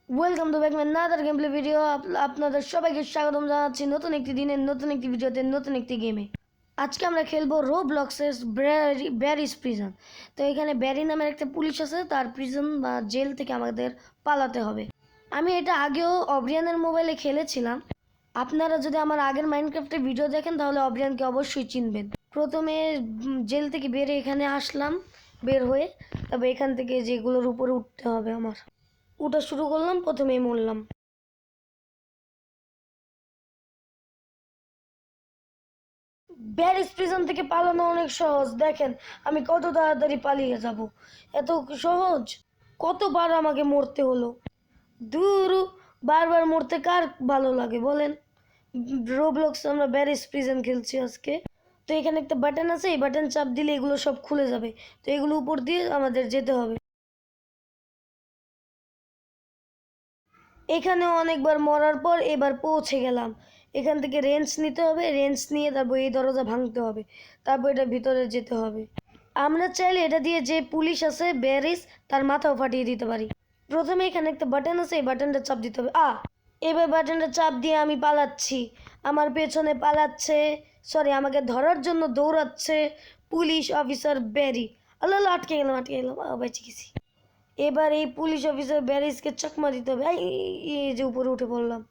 Welcome to back my another game play video. আপনাদের সবাইকে স্বাগতম জানাচ্ছি নতুন একটি দিনের নতুন একটি ভিডিওতে নতুন একটি গেমে। আজকে আমরা খেলবো রোবলক্সের ব্যারিস প্রিজন। তো এখানে ব্যারি নামের একটা পুলিশ আছে, তার প্রিজন বা জেল থেকে আমাদের পালাতে হবে। আমি এটা আগেও অব্রিয়ানের মোবাইলে খেলেছিলাম। আপনারা যদি আমার আগের মাইনক্রাফটের ভিডিও দেখেন তাহলে অব্রিয়ানকে অবশ্যই চিনবেন। প্রথমে জেল থেকে বের এখানে আসলাম, বের হয়ে তবে এখান থেকে যেগুলোর উপরে উঠতে হবে আমার ওটা শুরু করলাম, প্রথমেই মরলাম। ব্যারিস প্রিজন থেকে পালানো অনেক সহজ, দেখেন আমি কত তাড়াতাড়ি পালিয়ে যাব। এত সহজ, কতবার আমাকে মরতে হলো। দূর, বারবার মরতে কার ভালো লাগে বলেন। রোবলক্স আমরা ব্যারিস প্রিজন খেলছি আজকে। তো এখানে একটা বাটন আছে, এই বাটন চাপ দিলে এগুলো সব খুলে যাবে। তো এগুলো উপর দিয়ে আমাদের যেতে হবে। এখানেও অনেকবার মরার পর এবার পৌঁছে গেলাম। এখান থেকে রেঞ্জ নিতে হবে, রেঞ্জ নিয়ে তারপর এই দরজা ভাঙতে হবে, তারপর এটা ভিতরে যেতে হবে। আমরা চাইলে এটা দিয়ে যে পুলিশ আছে ব্যারিস, তার মাথাও ফাটিয়ে দিতে পারি। প্রথমে এখানে একটা বাটন আছে, এই বাটনটা চাপ দিতে হবে। এবার বাটনটা চাপ দিয়ে আমি পালাচ্ছি। আমার পেছনে পালাচ্ছে, সরি আমাকে ধরার জন্য দৌড়াচ্ছে পুলিশ অফিসার ব্যারি। আল্লাহ আল্লাহ, আটকে গেলাম আটকে গেলাম, বেঁচে গেছি। এবার এই পুলিশ অফিসার ব্যারিসকে চাকমা দিতে হবে। এই যে উপরে উঠে পড়লাম,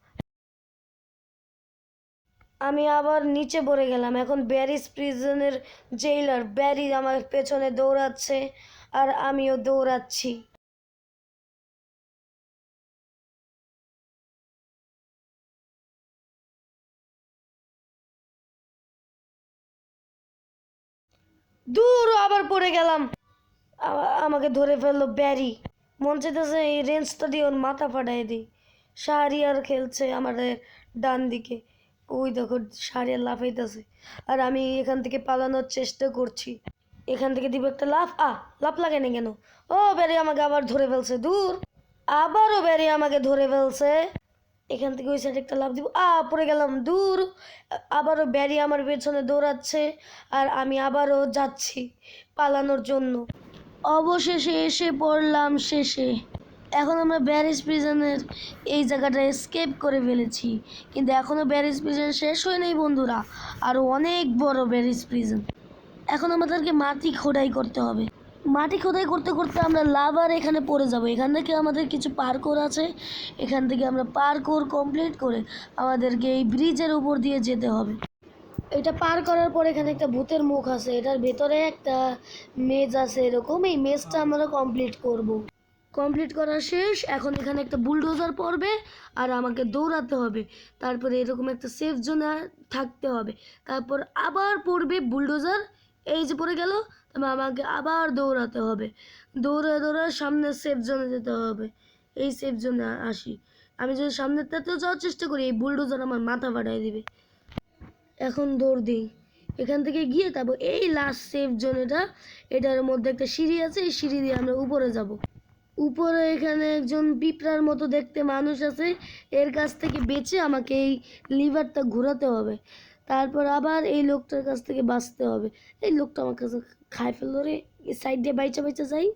আমি আবার নিচে পড়ে গেলাম। এখন ব্যারিস প্রিজনের জেইলার ব্যারি আমার পেছনে দৌড়াচ্ছে আর আমিও দৌড়াচ্ছি। দূর, আবার পড়ে গেলাম। আমাকে ধরে ফেললো ব্যারি। মন চাইতেছে এই রেঞ্জটা দিয়ে ওর মাথা ফাটাই দিই। শাহরিয়ার খেলছে আমাদের ডান দিকে, ওই দেখো শাহরিয়ার লাফাইতেছে আর আমি এখান থেকে পালানোর চেষ্টা করছি। এখান থেকে দিব একটা লাফ, লাফ লাগে না কেন। ও ব্যারি আমাকে আবার ধরে ফেলছে, দূর। আবারও ব্যারি আমাকে ধরে ফেলছে। এখান থেকে ওই সাইডে একটা লাফ দিব, পড়ে গেলাম, দূর। আবারও ব্যারি আমার পেছনে দৌড়াচ্ছে আর আমি আবারও যাচ্ছি পালানোর জন্য। অবশেষে এসে পড়লাম শেষে। এখন আমরা ব্যারিস প্রিজনের এই জায়গাটা এসকেপ করে ফেলেছি, কিন্তু এখনও ব্যারিস প্রিজন শেষ হয় নাই বন্ধুরা। আরও অনেক বড় ব্যারিস প্রিজন। এখন আমাদেরকে মাটি খোদাই করতে হবে। মাটি খোদাই করতে করতে আমরা লাভার এখানে পড়ে যাব। এখান থেকে আমাদের কিছু পার্কোর আছে, এখান থেকে আমরা পার্কোর কমপ্লিট করে আমাদেরকে এই ব্রিজের উপর দিয়ে যেতে হবে। এটা পার করার পর এখানে একটা ভূতের মুখ আছে, এটার ভেতরে একটা মেজ আছে এরকম। এই মেজটা আমরা কমপ্লিট করব। কমপ্লিট করা শেষ। এখন এখানে একটা বুলডোজার পড়বে আর আমাকে দৌড়াতে হবে। তারপরে এরকম একটা সেফ জোনে থাকতে হবে। তারপর আবার পড়বে বুলডোজার, এই যে পড়ে গেল। তবে আমাকে আবার দৌড়াতে হবে, দৌড়ে দৌড়ে সামনে সেফ জোনে যেতে হবে। এই সেফ জোনে আসি। আমি যদি সামনেরটাতেও যাওয়ার চেষ্টা করি, এই বুলডোজার আমার মাথা ফাটাই দিবে। এখন দৌড় দিই এখান থেকে গিয়ে, তারপর এই লাস্ট সেফ জোন এটা। এটার মধ্যে একটা সিঁড়ি আছে, এই সিঁড়ি দিয়ে আমরা উপরে যাব। উপরে এখানে একজন পিঁপড়ার মতো দেখতে মানুষ আছে, এর কাছ থেকে বেঁচে আমাকে এই লিভারটা ঘোরাতে হবে। তারপর আবার এই লোকটার কাছ থেকে বাঁচতে হবে। এই লোকটা আমার কাছে খাই ফেললো রে। এই সাইড দিয়ে বাইচা বাইচা যাই।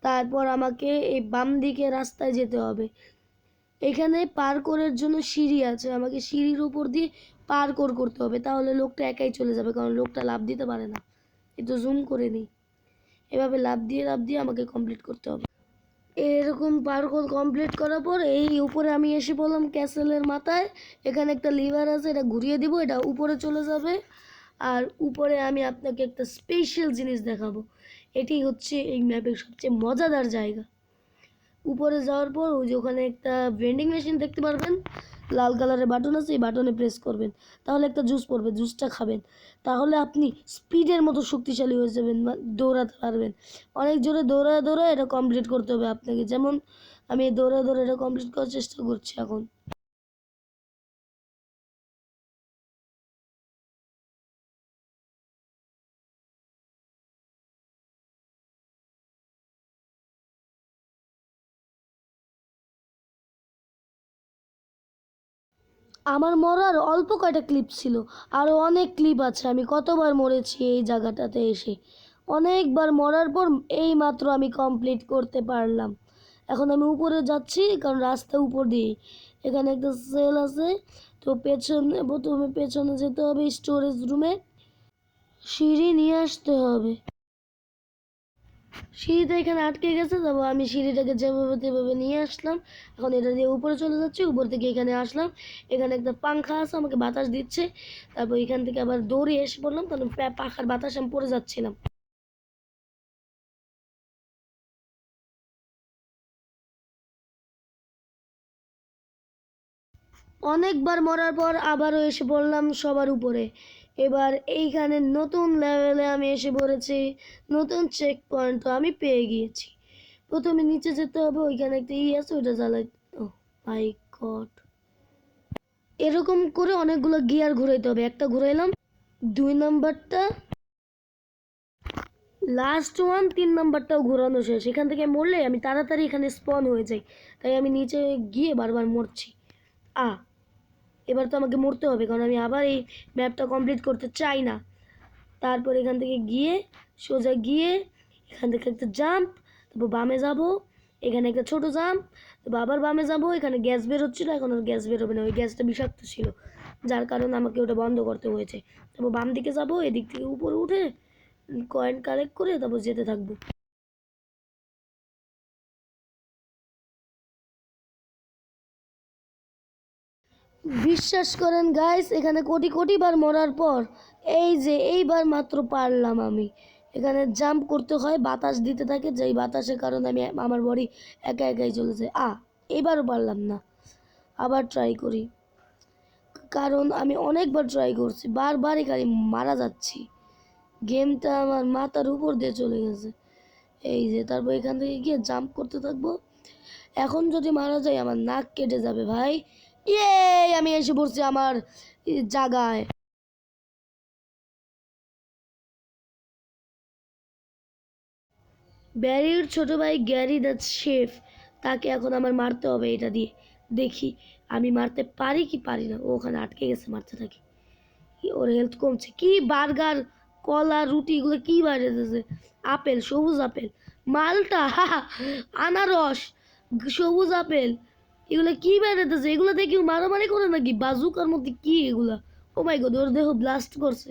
তারপর আমাকে এই বাম দিকে রাস্তায় যেতে হবে। এখানে পার্কোরের জন্য সিঁড়ি আছে, আমাকে সিঁড়ির উপর দিয়ে পার্কোর করতে হবে, তাহলে লোকটা একাই চলে যাবে, কারণ লোকটা লাফ দিতে পারে না। একটু জুম করে নিই। এভাবে লাফ দিয়ে আমাকে কমপ্লিট করতে হবে। এরকম পার্কোর কমপ্লিট করার পর এই উপরে আমি এসে বললাম ক্যাসেলের মাথায়। এখানে একটা লিভার আছে, এটা ঘুরিয়ে দিব, এটা উপরে চলে যাবে। আর উপরে আমি আপনাকে একটা স্পেশাল জিনিস দেখাবো। এটি হচ্ছে এই ম্যাপের সবচেয়ে মজাদার জায়গা। উপরে যাওয়ার পর ওই যে ওখানে একটা ভেন্ডিং মেশিন দেখতে পারবেন, লাল কালারের বাটন আছে, এই বাটনে প্রেস করবেন, তাহলে একটা জুস পড়বে, জুসটা খাবেন। তাহলে আপনি স্পিডের মতো শক্তিশালী হয়ে যাবেন, দৌড়াতে পারবেন। অনেক জোরে দৌড়ায় দৌড়ায় এটা কমপ্লিট করতে হবে আপনাকে, যেমন আমি দৌড়ায় দৌড়ে এটা কমপ্লিট করার চেষ্টা করছি এখন। আমার মরার অল্প কয়টা ক্লিপ ছিল, আরও অনেক ক্লিপ আছে। আমি কতবার মরেছি এই জায়গাটাতে এসে, অনেকবার মরার পর এই মাত্র আমি কমপ্লিট করতে পারলাম। এখন আমি উপরে যাচ্ছি, কারণ রাস্তা উপর দিয়ে। এখানে একটা সেল আছে, তো প্রথমে পেছনে যেতে হবে স্টোরেজ রুমে, সিঁড়ি নিয়ে আসতে হবে। সিঁড়িটা এখানে আটকে গেছে, তবে আমি সিঁড়িটাকে যেভাবে তেভাবে নিয়ে আসলাম। এখন এটা দিয়ে উপরে চলে যাচ্ছি, উপর থেকে এখানে আসলাম। এখানে একটা পাংখা আছে, আমাকে বাতাস দিচ্ছে। তারপর এখান থেকে আবার দৌড়ে এসে পড়লাম, কারণ পাখার বাতাসে আমি পড়ে যাচ্ছিলাম। অনেকবার মরার পর আবারও এসে পড়লাম সবার উপরে। এবার এইখানে নতুন লেভেলে আমি এসে পড়েছি, নতুন চেক পয়েন্টও আমি পেয়ে গিয়েছি। প্রথমে নিচে যেতে হবে, ওইখানে একটা আছে, ওইটা জ্বালাই। ও মাই গড, এরকম করে অনেকগুলো গিয়ার ঘুরাইতে হবে। একটা ঘুরাইলাম, 2 নাম্বারটা, লাস্ট ওয়ান, 3 নাম্বারটাও ঘোরানো শেষ। এখান থেকে মরলে আমি তাড়াতাড়ি এখানে স্পন হয়ে যাই, তাই আমি নিচে গিয়ে বারবার মরছি। এবার তো আমাকে মরতে হবে, কারণ আমি আবার এই ম্যাপটা কমপ্লিট করতে চাই না। তারপর এখান থেকে গিয়ে সোজা গিয়ে এখান থেকে একটা জাম্প, তারপর বামে যাব, এখানে একটা ছোট জাম্প, তারপর আবার বামে যাব। এখানে গ্যাস বেরোচ্ছিল, এখন আর গ্যাস বেরোবে না, ওই গ্যাসটা বিষাক্ত ছিল, যার কারণে আমাকে ওটা বন্ধ করতে হয়েছে। তারপর বাম দিকে যাব, এদিক থেকে উপরে উঠে কয়েন কালেক্ট করে তারপর যেতে থাকবো। বিশ্বাস করেন গাইস, এখানে কোটি কোটি বার মরার পর এই যে এইবার মাত্র পারলাম আমি। এখানে জাম্প করতে হয়, বাতাস দিতে থাকে, যেই বাতাসের কারণে আমি আমার বডি একা একাই চলেছে। এবারও পারলাম না, আবার ট্রাই করি, কারণ আমি অনেকবার ট্রাই করছি, বারবার এখানে মারা যাচ্ছি। গেমটা আমার মাথার উপর দিয়ে চলে গেছে। এই যে তারপর এখান থেকে গিয়ে জাম্প করতে থাকবো। এখন যদি মারা যায় আমার নাক কেটে যাবে ভাই। ইয়ে, আমি এসে পড়ছি আমার জায়গায়। ব্যারির ছোট ভাই গ্যারি দ্য শেফ, তাকে এখন আমার মারতে হবে এটা দিয়ে। দেখি আমি মারতে পারি কি পারি না। ও ওখানে আটকে গেছে, মারতে থাকি। ওর হেলথ কমছে। কি বার্গার, কলা, রুটি, এগুলো কি বাইরেছে? আপেল, সবুজ আপেল, মালটা, আনারস, সবুজ আপেল, এগুলো কি বেড়াতেছে? এগুলো দিয়ে কেউ মারামারি করে নাকি? বাজুকার মধ্যে কি এগুলা? ও মাই গড, ওর দেহ ব্লাস্ট করছে।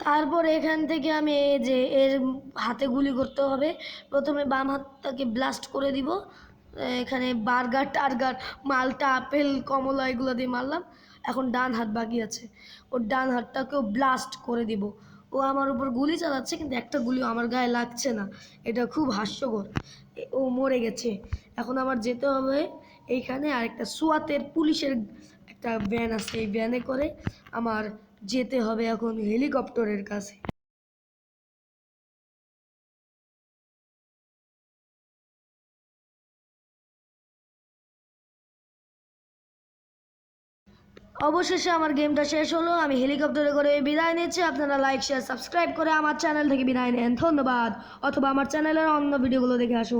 তারপর এখান থেকে আমি এই যে এর হাতে গুলি করতে হবে। প্রথমে বাম হাতটাকে ব্লাস্ট করে দিব। এখানে বার্গার টার্গার, মালটা, আপেল, কমলা, এগুলো দিয়ে মারলাম। এখন ডান হাত বাকি আছে, ওর ডান হাতটাকেও ব্লাস্ট করে দিব। ও আমার উপর গুলি চালাচ্ছে, কিন্তু একটা গুলিও আমার গায়ে লাগছে না। এটা খুব হাস্যকর। ও মরে গেছে। এখন আমার যেতে হবে এইখানে, আর একটা সোয়াতের পুলিশের একটা ভ্যান আছে, এই ভ্যানে করে আমার যেতে হবে এখন হেলিকপ্টারের কাছে। অবশেষে আমার গেমটা শেষ হলো। আমি হেলিকপ্টারে করে বিদায় নিচ্ছি। আপনারা লাইক, শেয়ার, সাবস্ক্রাইব করে আমার চ্যানেল থেকে বিদায় নেন। ধন্যবাদ। অথবা আমার চ্যানেলের অন্য ভিডিওগুলো দেখে আসুন।